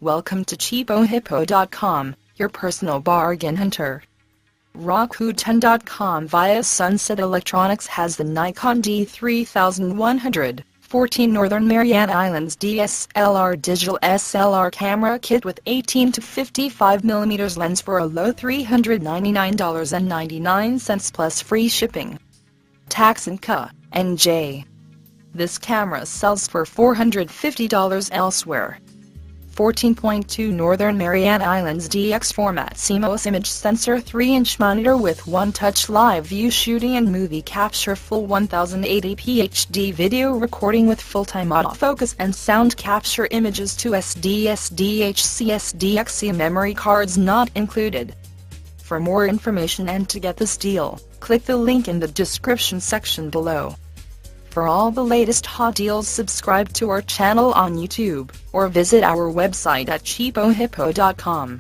Welcome to cheapohippo.com, your personal bargain hunter. Rakuten.com via Sunset Electronics has the Nikon D3100 14 Northern Mariana Islands DSLR digital SLR camera kit with 18 to 55mm lens for a low $399.99 plus free shipping, tax and NJ. This camera sells for $450 elsewhere. 14.2 Northern Mariana Islands DX-format CMOS image sensor 3-inch monitor with one-touch live view shooting and movie capture, full 1080p HD video recording with full-time autofocus and sound capture, images to SD, SDHC, SDXC, memory cards not included. For more information and to get this deal, click the link in the description section below. For all the latest hot deals, subscribe to our channel on YouTube, or visit our website at cheapohippo.com.